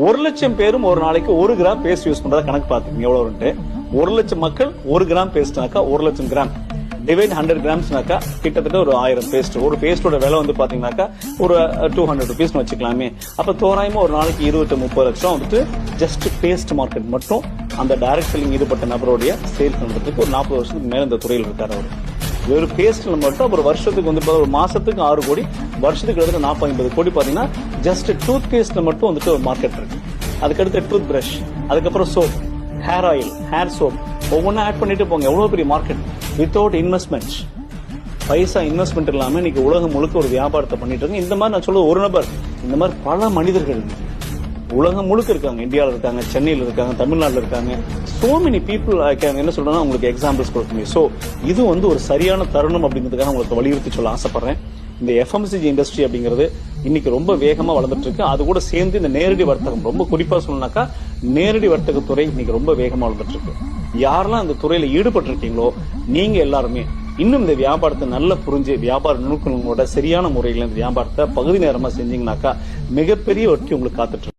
1 லட்சம் பேரும் ஒரு நாளைக்கு 1 கிராம் பேஸ்ட் யூஸ் பண்றத கணக்கு பாத்துக்கீங்க எவ்வளவு. 1 லட்சம் மக்கள் 1 கிராம் பேஸ்ட்னாக்கா 1 லட்சம் கிராம் டிவைட் 100 கிராம்ஸ்னாக்கா கிட்டத்தட்ட ஒரு 1000 பேஸ்ட். ஒரு பேஸ்டோட விலை வந்து பாத்தீங்கன்னாக்கா ஒரு 200 ருபீஸ் வச்சுக்கலாமே. அப்ப தோராயமா ஒரு நாளைக்கு 20-30 லட்சம் வந்துட்டு ஜஸ்ட் பேஸ்ட் மார்க்கெட் மட்டும் அந்த டைரக்ட் செல்லிங் ஈடுபட்ட நபருடைய சேல்ஸ் பண்றதுக்கு ஒரு 40 வருஷத்துக்கு மேல இந்த துறையில் இருக்காரு அவர். வெறும் பேஸ்ட்ல மட்டும் ஒரு வருஷத்துக்கு வந்து ஒரு மாசத்துக்கு 6 கோடி, வருஷத்துக்கு கிட்டத்தட்ட 40-50 கோடி பாத்தீங்கன்னா ஜஸ்ட் டூத் பேஸ்ட்ல மட்டும் வந்துட்டு ஒரு மார்க்கெட் இருக்கு. அதுக்கடுத்து டூத் பிரஷ், அதுக்கப்புறம் soap, hair oil, hair soap, ஒவ்வொன்றும் ஆட் பண்ணிட்டு போங்க. எவ்வளவு பெரிய மார்க்கெட் வித்தவுட் இன்வெஸ்ட்மெண்ட். பைசா இன்வெஸ்ட்மெண்ட் இல்லாம இன்னைக்கு உலகம் முழுக்க ஒரு வியாபாரத்தை பண்ணிட்டு இருக்கு. இந்த மாதிரி நான் சொல்ல ஒரு நபர், இந்த மாதிரி பல மனிதர்கள் உலகம் முழுக்க இருக்காங்க. இந்தியாவில் இருக்காங்க, சென்னையில் இருக்காங்க, தமிழ்நாட்டில் இருக்காங்க. சோ மெனி பீப்புள் என்ன சொல்றேன்னா உங்களுக்கு எக்ஸாம்பிள்ஸ் கொடுக்க முடியும். சோ இது வந்து ஒரு சரியான தருணம் அப்படிங்கிறதுக்காக உங்களுக்கு வலியுறுத்தி சொல்ல ஆசைப்படுறேன். இந்த எஃப்எம்சிஜி இண்டஸ்ட்ரி அப்படிங்கிறது இன்னைக்கு ரொம்ப வேகமா வளர்ந்துட்டு இருக்கு. அது கூட சேர்ந்து இந்த நேரடி வர்த்தகம், ரொம்ப குறிப்பா சொல்லணும்னாக்கா நேரடி வர்த்தகத்துறை இன்னைக்கு ரொம்ப வேகமா வளர்ந்துட்டு இருக்கு. யாரெல்லாம் இந்த துறையில ஈடுபட்டு இருக்கீங்களோ நீங்க எல்லாருமே இன்னும் இந்த வியாபாரத்தை நல்லா புரிஞ்சு வியாபார நுணுக்கங்களோட சரியான முறையில இந்த வியாபாரத்தை பகுதி நேரமா செஞ்சீங்கன்னாக்கா மிகப்பெரிய வெற்றி உங்களுக்கு காத்துட்டு இருக்கு.